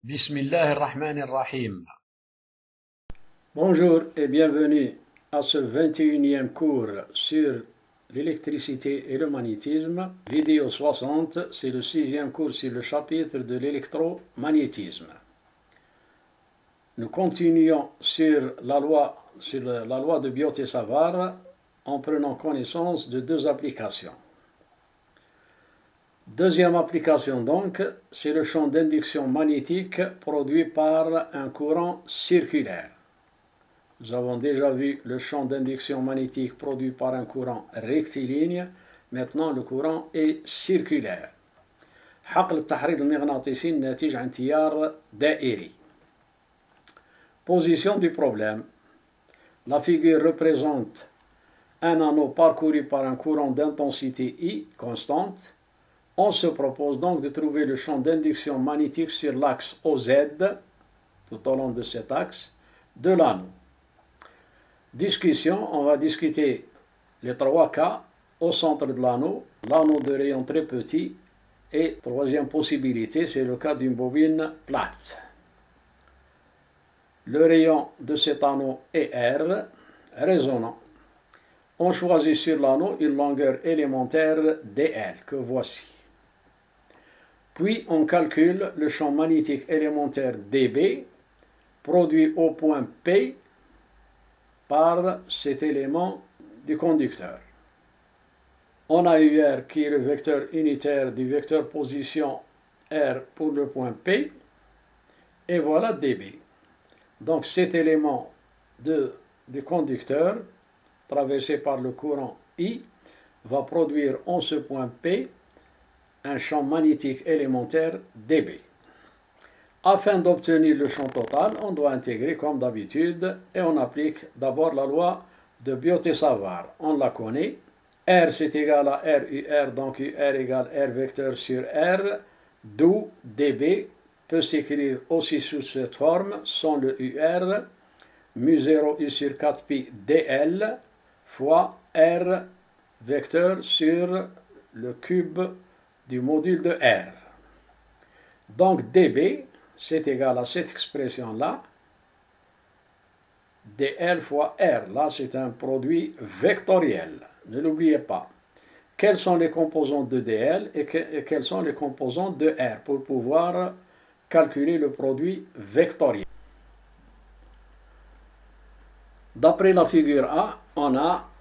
Bismillahir-Rahmanir-Rahim. Bonjour et bienvenue à ce 21e cours sur l'électricité et le magnétisme. Vidéo 60, c'est le 6e cours sur le chapitre de l'électromagnétisme. Nous continuons sur la loi de Biot-Savart en prenant connaissance de deux applications. Deuxième application donc, c'est le champ d'induction magnétique produit par un courant circulaire. Nous avons déjà vu le champ d'induction magnétique produit par un courant rectiligne. Maintenant, le courant est circulaire. حقل التحريض المغناطيسي الناتج عن تيار دائري. Position du problème. La figure représente un anneau parcouru par un courant d'intensité I constante. On se propose donc de trouver le champ d'induction magnétique sur l'axe OZ, tout au long de cet axe, de l'anneau. Discussion, on va discuter les trois cas au centre de l'anneau de rayon très petit, et troisième possibilité, c'est le cas d'une bobine plate. Le rayon de cet anneau est R, résonnant. On choisit sur l'anneau une longueur élémentaire dl, que voici. Puis on calcule le champ magnétique élémentaire dB, produit au point P par cet élément du conducteur. On a UR qui est le vecteur unitaire du vecteur position R pour le point P, et voilà dB. Donc cet élément du conducteur, traversé par le courant I, va produire en ce point P un champ magnétique élémentaire dB. Afin d'obtenir le champ total, on doit intégrer comme d'habitude et on applique d'abord la loi de Biot-Savart. On la connaît. R c'est égal à R UR, donc UR égale R vecteur sur R, d'où dB peut s'écrire aussi sous cette forme, sans le UR, mu0 U sur 4pi dl fois R vecteur sur le cube du module de R. Donc dB, c'est égal à cette expression-là, dl fois R. Là, c'est un produit vectoriel. Ne l'oubliez pas. Quelles sont les composantes de dl et quelles sont les composantes de R pour pouvoir calculer le produit vectoriel. D'après la figure A, on a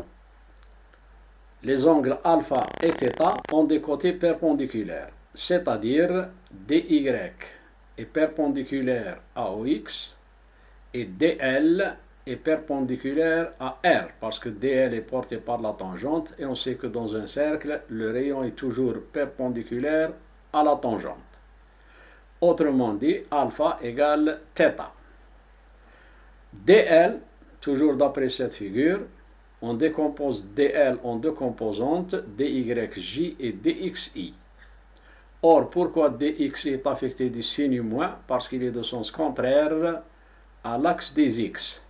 les angles alpha et θ ont des côtés perpendiculaires, c'est-à-dire DY est perpendiculaire à OX et DL est perpendiculaire à R, parce que DL est porté par la tangente et on sait que dans un cercle, le rayon est toujours perpendiculaire à la tangente. Autrement dit, alpha égale θ. DL, toujours d'après cette figure, on décompose dl en deux composantes, dyj et dxi. Or, pourquoi dxi est affecté du signe moins? Parce qu'il est de sens contraire à l'axe des x.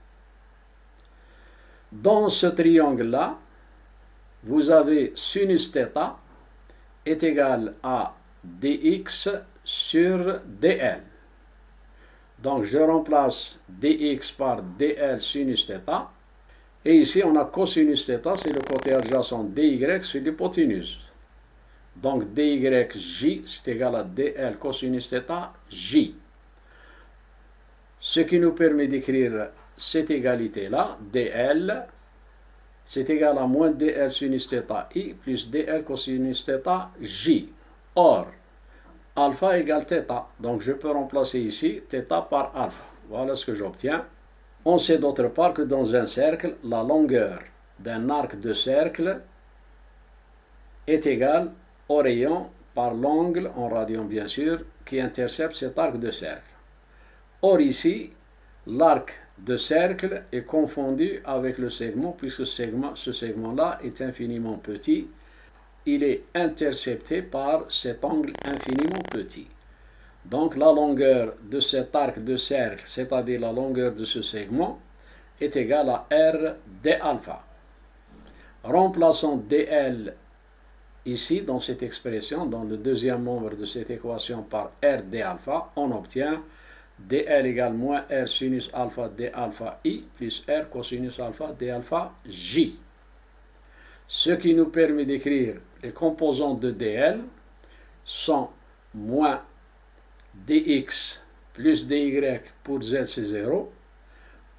Dans ce triangle-là, vous avez sinus θ est égal à dx sur dl. Donc, je remplace dx par dl sinus θ. Et ici, on a cosinus θ, c'est le côté adjacent dy sur l'hypoténuse. Donc, dyj, c'est égal à dl cosinus θ, j. Ce qui nous permet d'écrire cette égalité-là, dl, c'est égal à moins dl sinus θ i plus dl cosinus θ j. Or, alpha égale θ, donc je peux remplacer ici θ par alpha. Voilà ce que j'obtiens. On sait d'autre part que dans un cercle, la longueur d'un arc de cercle est égale au rayon par l'angle, en radian bien sûr, qui intercepte cet arc de cercle. Or ici, l'arc de cercle est confondu avec le segment, puisque ce segment-là est infiniment petit. Il est intercepté par cet angle infiniment petit. Donc la longueur de cet arc de cercle, c'est-à-dire la longueur de ce segment, est égale à R d alpha. Remplaçons dl ici, dans cette expression, dans le deuxième membre de cette équation par R d alpha, on obtient dl égale moins R sinus alpha d alpha I plus R cosinus alpha d alpha J. Ce qui nous permet d'écrire les composantes de dl sont moins dx plus dy pour z c'est 0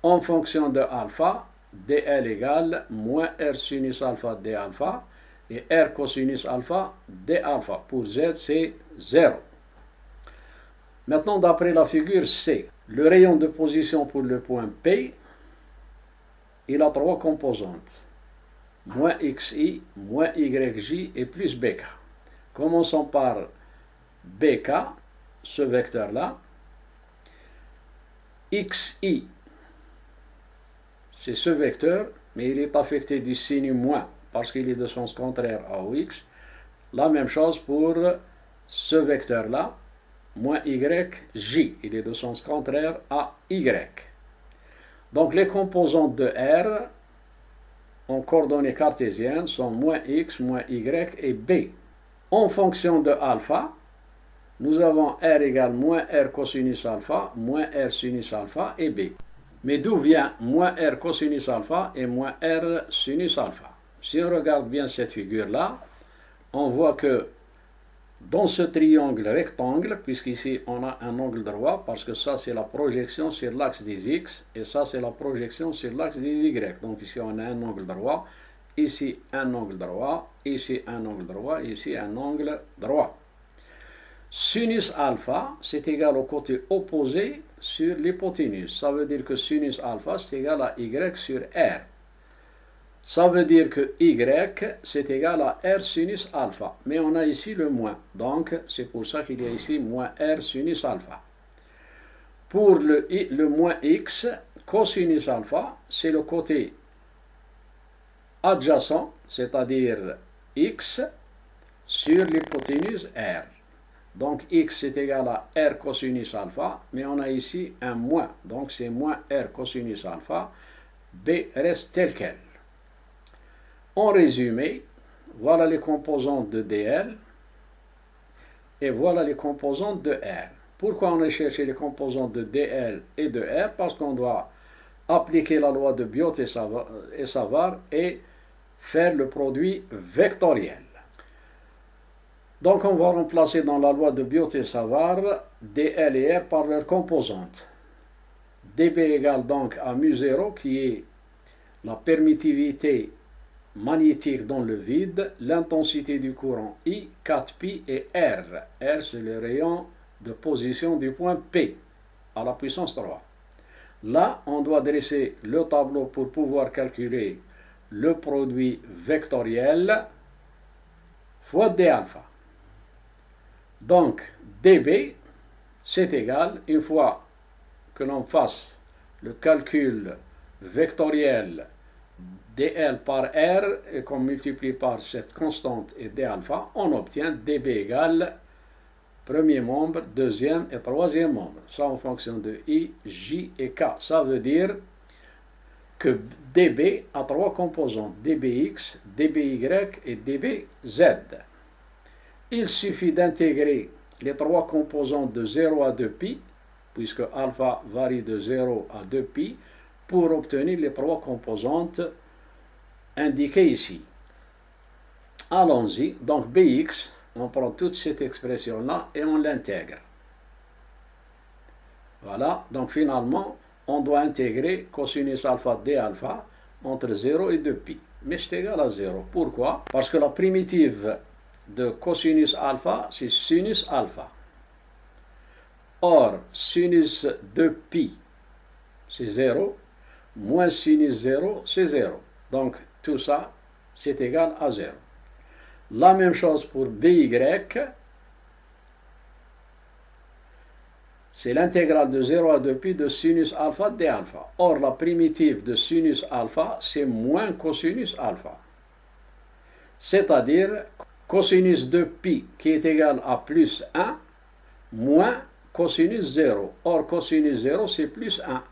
en fonction de alpha, dl égale moins R sinus alpha d alpha et R cosinus alpha d alpha. Pour z c'est 0. Maintenant, d'après la figure C, le rayon de position pour le point P, il a trois composantes. Moins xi, moins yj et plus bk. Commençons par bk, ce vecteur-là. xi, c'est ce vecteur, mais il est affecté du signe moins, parce qu'il est de sens contraire à x. La même chose pour ce vecteur-là, moins yj, il est de sens contraire à y. Donc les composantes de R, en coordonnées cartésiennes, sont moins x, moins y et b. En fonction de alpha, nous avons R égale moins R cosinus alpha, moins R sinus alpha et b. Mais d'où vient moins R cosinus alpha et moins R sinus alpha? Si on regarde bien cette figure-là, on voit que dans ce triangle rectangle, puisqu'ici on a un angle droit, parce que ça c'est la projection sur l'axe des x, et ça c'est la projection sur l'axe des y. Donc ici on a un angle droit, ici un angle droit, ici un angle droit, ici un angle droit. Sinus alpha, c'est égal au côté opposé sur l'hypoténuse. Ça veut dire que sinus alpha, c'est égal à y sur r. Ça veut dire que y, c'est égal à r sinus alpha. Mais on a ici le moins. Donc, c'est pour ça qu'il y a ici moins r sinus alpha. Pour le moins x, cosinus alpha, c'est le côté adjacent, c'est-à-dire x, sur l'hypoténuse r. Donc, x est égal à r cosinus alpha, mais on a ici un moins. Donc, c'est moins r cosinus alpha. B reste tel quel. En résumé, voilà les composantes de dl et voilà les composantes de r. Pourquoi on a cherché les composantes de dl et de r? Parce qu'on doit appliquer la loi de Biot et Savart et faire le produit vectoriel. Donc on va remplacer dans la loi de Biot et Savart dl et r par leurs composantes. dB égale donc à mu0 qui est la permittivité magnétique dans le vide, l'intensité du courant I, 4pi et R. R, c'est le rayon de position du point P à la puissance 3. Là, on doit dresser le tableau pour pouvoir calculer le produit vectoriel fois d alpha. Donc, dB, c'est égal, une fois que l'on fasse le calcul vectoriel dl par r et qu'on multiplie par cette constante et d alpha, on obtient dB égale premier membre, deuxième et troisième membre. Ça en fonction de I, J et K. Ça veut dire que dB a trois composantes, dBx, dBy et dBz. Il suffit d'intégrer les trois composantes de 0 à 2pi, puisque alpha varie de 0 à 2pi, pour obtenir les trois composantes indiquées ici. Allons-y. Donc Bx, on prend toute cette expression-là et on l'intègre. Voilà. Donc finalement, on doit intégrer cosinus alpha d alpha entre 0 et 2pi. Mais c'est égal à 0. Pourquoi? Parce que la primitive de cosinus alpha, c'est sinus alpha. Or, sinus de pi, c'est 0. Moins sinus 0, c'est 0. Donc, tout ça, c'est égal à 0. La même chose pour By, c'est l'intégrale de 0 à 2pi de sinus alpha d alpha. Or, la primitive de sinus alpha, c'est moins cosinus alpha. C'est-à-dire cosinus de pi qui est égal à plus 1 moins cosinus 0. Or, cosinus 0, c'est plus 1.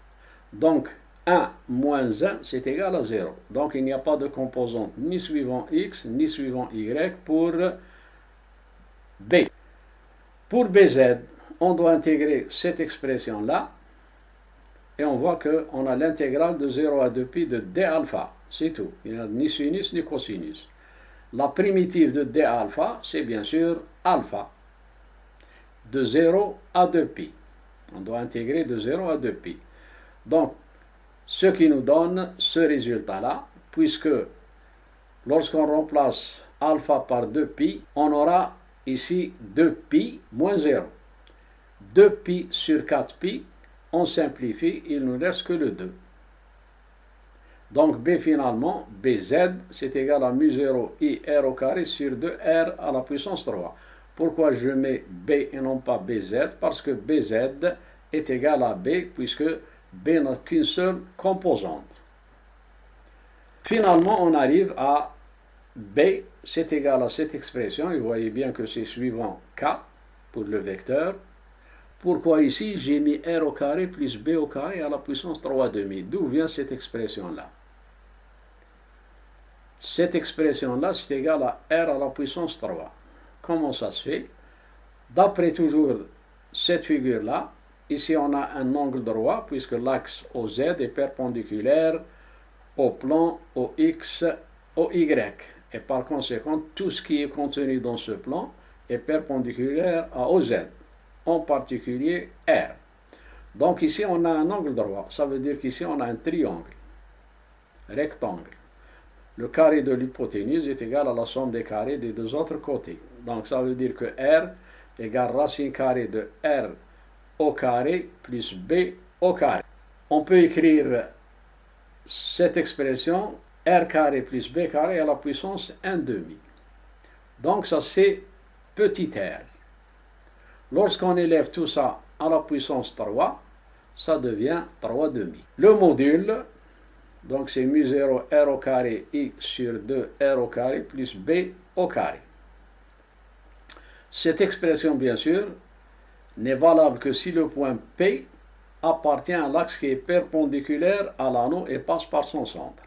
Donc, 1 moins 1, c'est égal à 0. Donc il n'y a pas de composante ni suivant x, ni suivant y pour b. Pour bz, on doit intégrer cette expression-là, et on voit qu'on a l'intégrale de 0 à 2pi de d alpha. C'est tout. Il n'y a ni sinus ni cosinus. La primitive de d alpha, c'est bien sûr alpha. De 0 à 2pi. On doit intégrer de 0 à 2pi. Donc, ce qui nous donne ce résultat-là, puisque lorsqu'on remplace alpha par 2pi, on aura ici 2pi moins 0. 2pi sur 4pi, on simplifie, il ne nous reste que le 2. Donc b finalement, bz, c'est égal à mu0 i r au carré sur 2r à la puissance 3. Pourquoi je mets b et non pas bz? Parce que bz est égal à b, puisque b n'a qu'une seule composante. Finalement, on arrive à b, c'est égal à cette expression, et vous voyez bien que c'est suivant k pour le vecteur. Pourquoi ici j'ai mis r au carré plus b au carré à la puissance 3,5? D'où vient cette expression-là? Cette expression-là, c'est égal à r à la puissance 3. Comment ça se fait? D'après toujours cette figure-là, ici on a un angle droit, puisque l'axe OZ est perpendiculaire au plan OX, OY. Et par conséquent, tout ce qui est contenu dans ce plan est perpendiculaire à OZ, en particulier R. Donc ici on a un angle droit, ça veut dire qu'ici on a un triangle, rectangle. Le carré de l'hypoténuse est égal à la somme des carrés des deux autres côtés. Donc ça veut dire que R égale racine carrée de R au carré plus B au carré. On peut écrire cette expression R carré plus B carré à la puissance 1/2. Donc ça c'est petit r. Lorsqu'on élève tout ça à la puissance 3, ça devient 3/2. Le module, donc c'est mu0 r au carré i sur 2 r au carré plus b au carré. Cette expression, bien sûr, n'est valable que si le point P appartient à l'axe qui est perpendiculaire à l'anneau et passe par son centre.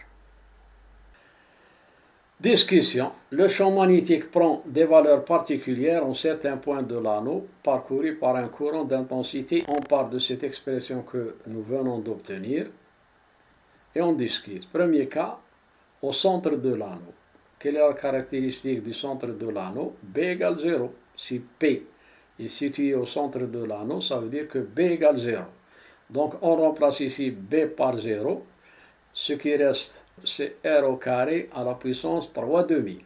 Discussion. Le champ magnétique prend des valeurs particulières en certains points de l'anneau parcouru par un courant d'intensité. On part de cette expression que nous venons d'obtenir et on discute. Premier cas, au centre de l'anneau. Quelle est la caractéristique du centre de l'anneau? B égale 0. Si P est situé au centre de l'anneau, ça veut dire que B égale 0. Donc on remplace ici B par 0. Ce qui reste, c'est R au carré à la puissance 3/2.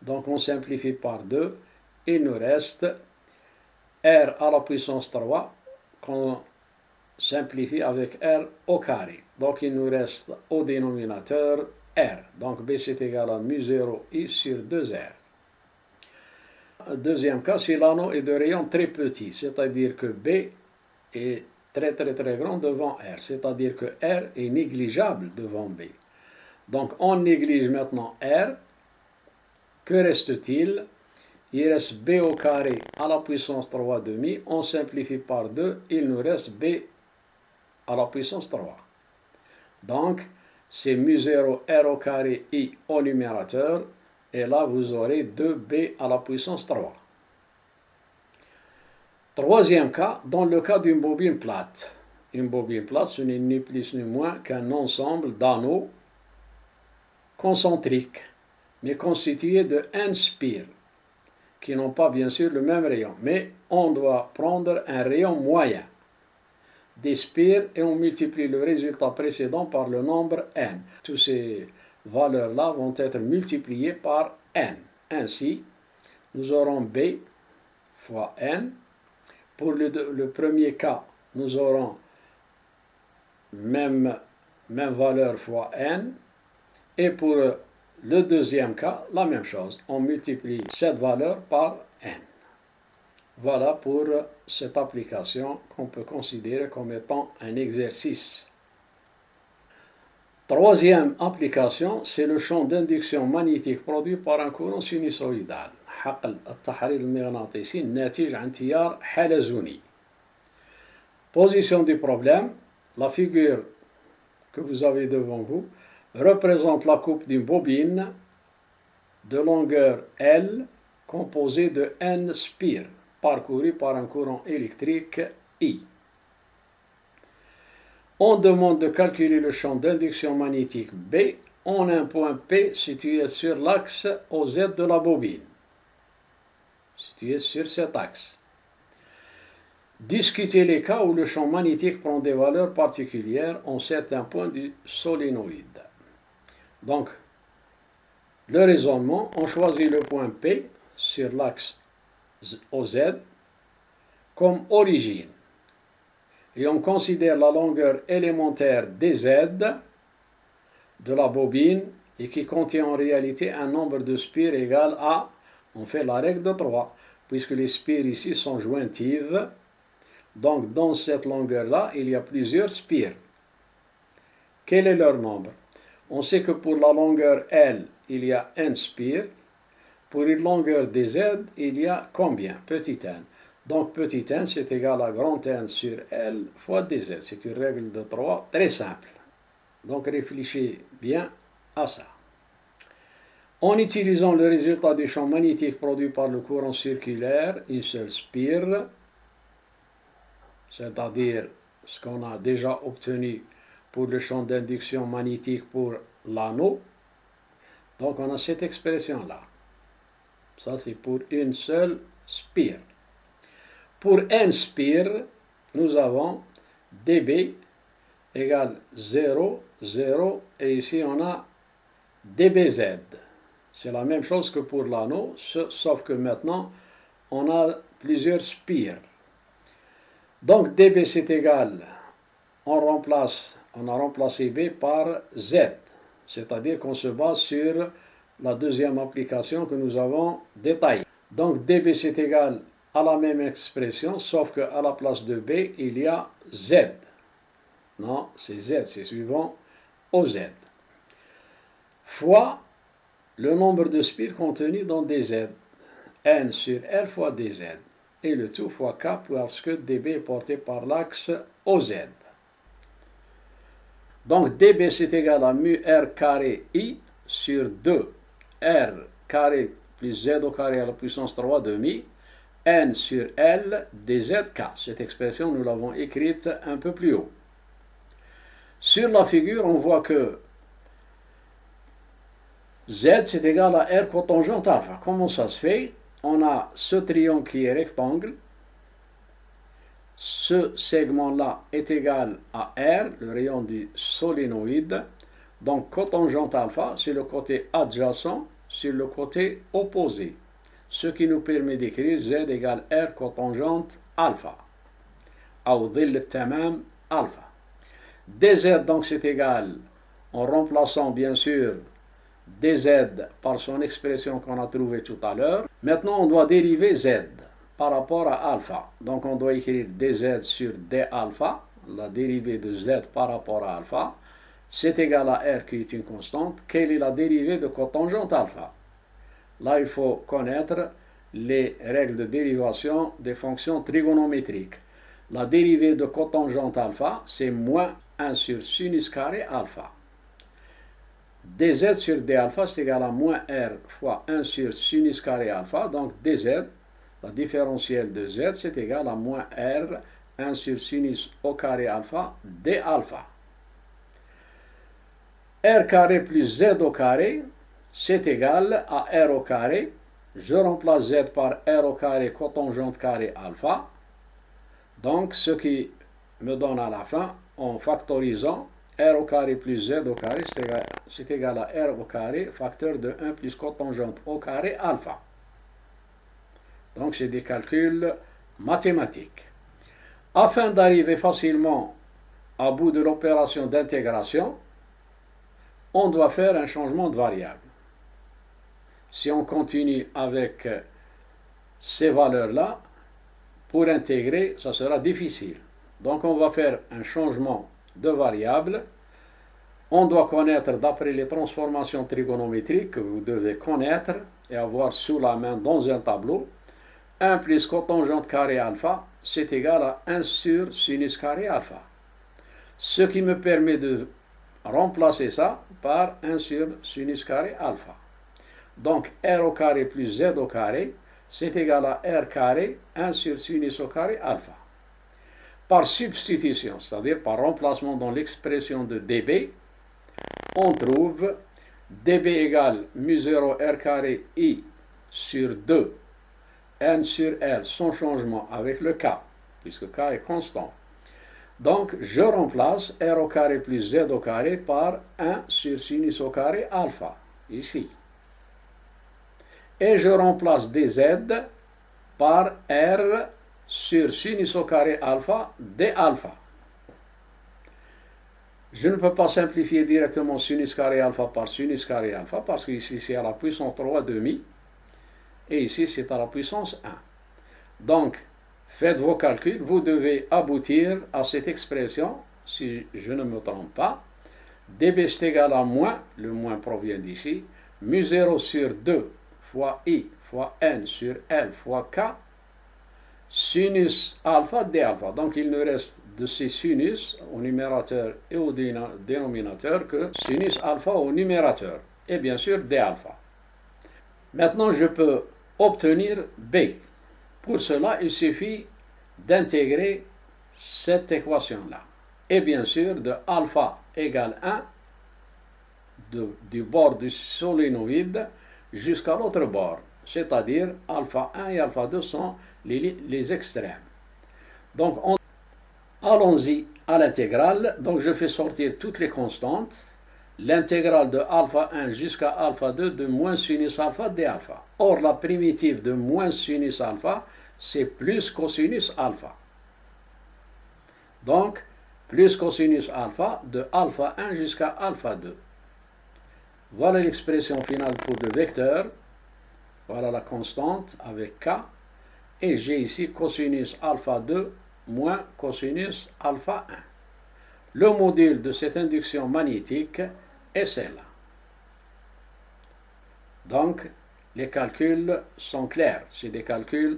Donc on simplifie par 2. Il nous reste R à la puissance 3 qu'on simplifie avec R au carré. Donc il nous reste au dénominateur R. Donc B c'est égal à mu0 i sur 2R. Deuxième cas, si l'anneau est de rayon très petit, c'est-à-dire que B est très grand devant R, c'est-à-dire que R est négligeable devant B. Donc on néglige maintenant R. Que reste-t-il? Il reste B au carré à la puissance 3/2. On simplifie par 2, il nous reste B à la puissance 3. Donc c'est mu0 R au carré I au numérateur. Et là, vous aurez 2b à la puissance 3. Troisième cas, dans le cas d'une bobine plate. Une bobine plate, ce n'est ni plus ni moins qu'un ensemble d'anneaux concentriques, mais constitués de n spires, qui n'ont pas bien sûr le même rayon. Mais on doit prendre un rayon moyen des spires et on multiplie le résultat précédent par le nombre n. Tous ces valeurs-là vont être multipliées par n. Ainsi, nous aurons B fois n. Pour le premier cas, nous aurons même valeur fois n. Et pour le deuxième cas, la même chose. On multiplie cette valeur par n. Voilà pour cette application qu'on peut considérer comme étant un exercice. Troisième application, c'est le champ d'induction magnétique produit par un courant sinusoïdal. حقل التحريض المغناطيسي الناتج عن تيار حلزوني. Position du problème, la figure que vous avez devant vous représente la coupe d'une bobine de longueur L composée de N spires parcourus par un courant électrique I. On demande de calculer le champ d'induction magnétique B en un point P situé sur l'axe OZ de la bobine. Situé sur cet axe. Discuter les cas où le champ magnétique prend des valeurs particulières en certains points du solénoïde. Donc, le raisonnement, on choisit le point P sur l'axe OZ comme origine. Et on considère la longueur élémentaire DZ de la bobine et qui contient en réalité un nombre de spires égal à, on fait la règle de 3, puisque les spires ici sont jointives. Donc dans cette longueur-là, il y a plusieurs spires. Quel est leur nombre? On sait que pour la longueur L, il y a N spires. Pour une longueur DZ, il y a combien? Petit n. Donc petit n, c'est égal à grand N sur L fois DZ. C'est une règle de 3 très simple. Donc réfléchissez bien à ça. En utilisant le résultat du champ magnétique produit par le courant circulaire, une seule spire, c'est-à-dire ce qu'on a déjà obtenu pour le champ d'induction magnétique pour l'anneau. Donc on a cette expression-là. Ça c'est pour une seule spire. Pour n spires, nous avons dB égale 0, 0, et ici on a dBz. C'est la même chose que pour l'anneau, sauf que maintenant on a plusieurs spires. Donc dB c'est égal, on a remplacé B par Z, c'est-à-dire qu'on se base sur la deuxième application que nous avons détaillée. Donc dB c'est égal à la même expression, sauf qu'à la place de B, il y a Z. Non, c'est Z, c'est suivant OZ. Fois le nombre de spires contenus dans dZ, N sur L fois dZ. Et le tout fois K parce que dB est porté par l'axe OZ. Donc dB c'est égal à mu R carré I sur 2 R carré plus Z au carré à la puissance 3 demi N sur L dZK. Cette expression nous l'avons écrite un peu plus haut. Sur la figure on voit que Z c'est égal à R cotangente alpha. Comment ça se fait? On a ce triangle qui est rectangle, ce segment-là est égal à R, le rayon du solénoïde, donc cotangente alpha, c'est le côté adjacent sur le côté opposé, ce qui nous permet d'écrire Z égale R cotangente alpha, أو ظل التمام alpha. dZ donc c'est égal, en remplaçant bien sûr dZ par son expression qu'on a trouvée tout à l'heure. Maintenant, on doit dériver Z par rapport à alpha. Donc, on doit écrire dZ sur d alpha, la dérivée de Z par rapport à alpha. C'est égal à R qui est une constante. Quelle est la dérivée de cotangente alpha? Là, il faut connaître les règles de dérivation des fonctions trigonométriques. La dérivée de cotangente alpha, c'est moins 1 sur sinus carré alpha. dZ sur d alpha c'est égal à moins R fois 1 sur sinus carré alpha. Donc dZ, la différentielle de Z, c'est égal à moins R 1 sur sinus au carré alpha d alpha. R carré plus Z au carré, c'est égal à R au carré. Je remplace Z par R au carré cotangente carré alpha. Donc ce qui me donne à la fin, en factorisant, R au carré plus Z au carré, c'est égal à R au carré, facteur de 1 plus cotangente au carré alpha. Donc c'est des calculs mathématiques. Afin d'arriver facilement à bout de l'opération d'intégration, on doit faire un changement de variable. Si on continue avec ces valeurs-là, pour intégrer, ça sera difficile. Donc on va faire un changement de variable. On doit connaître, d'après les transformations trigonométriques que vous devez connaître et avoir sous la main dans un tableau, 1 plus cotangente carré alpha, c'est égal à 1 sur sinus carré alpha. Ce qui me permet de remplacer ça par 1 sur sinus carré alpha. Donc R au carré plus Z au carré, c'est égal à R carré 1 sur sinus au carré alpha. Par substitution, c'est-à-dire par remplacement dans l'expression de dB, on trouve dB égale mu0 R carré I sur 2 N sur L sans changement avec le K, puisque K est constant. Donc, je remplace R au carré plus Z au carré par 1 sur sinus au carré alpha, ici. Et je remplace dZ par R sur sinus au carré alpha d alpha. Je ne peux pas simplifier directement sinus carré alpha par sinus carré alpha, parce qu'ici c'est à la puissance 3,5, et ici c'est à la puissance 1. Donc, faites vos calculs, vous devez aboutir à cette expression, si je ne me trompe pas. dB est égal à moins, le moins provient d'ici, mu0 sur 2 fois I fois N sur L fois K, sinus alpha d alpha. Donc il ne reste de ces sinus au numérateur et au dénominateur que sinus alpha au numérateur, et bien sûr d alpha. Maintenant je peux obtenir B. Pour cela, il suffit d'intégrer cette équation-là. Et bien sûr, de alpha égale 1, du bord du solénoïde jusqu'à l'autre bord. C'est-à-dire, alpha 1 et alpha 2 sont les extrêmes. Donc, allons-y à l'intégrale. Donc, je fais sortir toutes les constantes. L'intégrale de alpha 1 jusqu'à alpha 2 de moins sinus alpha d alpha. Or, la primitive de moins sinus alpha, c'est plus cosinus alpha. Donc, plus cosinus alpha de alpha 1 jusqu'à alpha 2. Voilà l'expression finale pour le vecteur. Voilà la constante avec K. Et j'ai ici cosinus alpha 2 moins cosinus alpha 1. Le module de cette induction magnétique est celle-là. Donc, les calculs sont clairs. C'est des calculs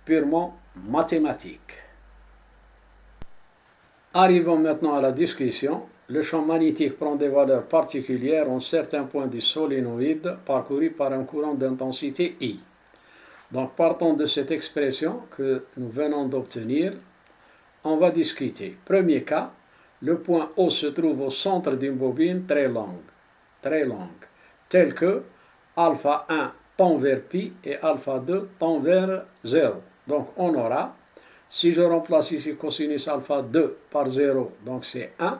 purement mathématiques. Arrivons maintenant à la discussion. Le champ magnétique prend des valeurs particulières en certains points du solénoïde parcouru par un courant d'intensité I. Donc, partons de cette expression que nous venons d'obtenir. On va discuter. Premier cas, le point O se trouve au centre d'une bobine très longue, telle que alpha 1 tend vers pi et alpha 2 tend vers 0. Donc on aura, si je remplace ici cosinus alpha 2 par 0, donc c'est 1,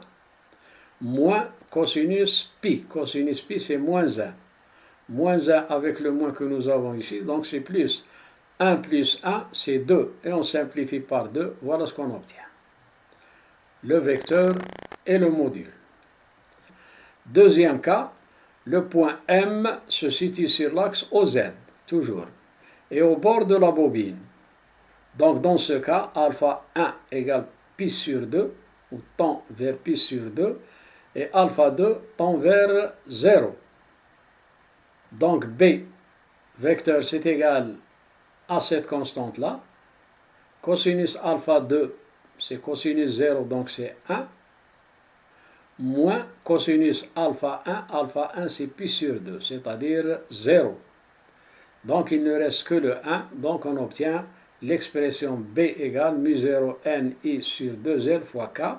moins cosinus pi. Cosinus pi c'est moins 1. Moins 1 avec le moins que nous avons ici, donc c'est plus. 1 plus 1 c'est 2, et on simplifie par 2, voilà ce qu'on obtient. Le vecteur et le module. Deuxième cas, le point M se situe sur l'axe OZ, toujours, et au bord de la bobine. Donc dans ce cas, alpha 1 égale pi sur 2, ou tend vers pi sur 2, et alpha 2 tend vers 0. Donc B, vecteur, c'est égal à cette constante-là. Cosinus alpha 2, c'est cosinus 0, donc c'est 1, moins cosinus alpha 1 c'est pi sur 2, c'est-à-dire 0. Donc il ne reste que le 1, donc on obtient l'expression B égale mu0 ni sur 2L fois K,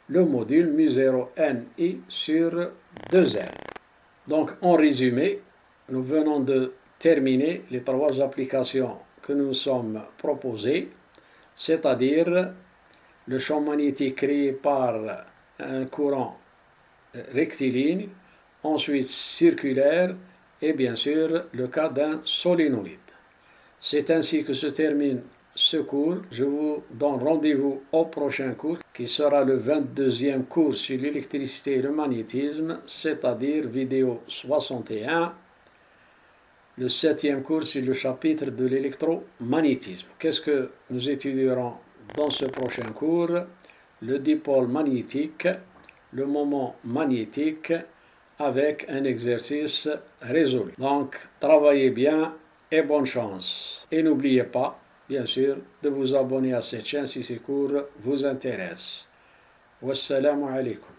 le module mu0 ni sur 2L. Donc en résumé, nous venons de terminer les trois applications que nous sommes proposées, c'est-à-dire le champ magnétique créé par un courant rectiligne, ensuite circulaire, et bien sûr le cas d'un solénoïde. C'est ainsi que se termine ce cours. Je vous donne rendez-vous au prochain cours, qui sera le 22e cours sur l'électricité et le magnétisme, c'est-à-dire vidéo 61, le 7e cours sur le chapitre de l'électromagnétisme. Qu'est-ce que nous étudierons dans ce prochain cours? Le dipôle magnétique, le moment magnétique, avec un exercice résolu. Donc, travaillez bien et bonne chance. Et n'oubliez pas, bien sûr, de vous abonner à cette chaîne si ces cours vous intéressent. Wassalamu alaikum.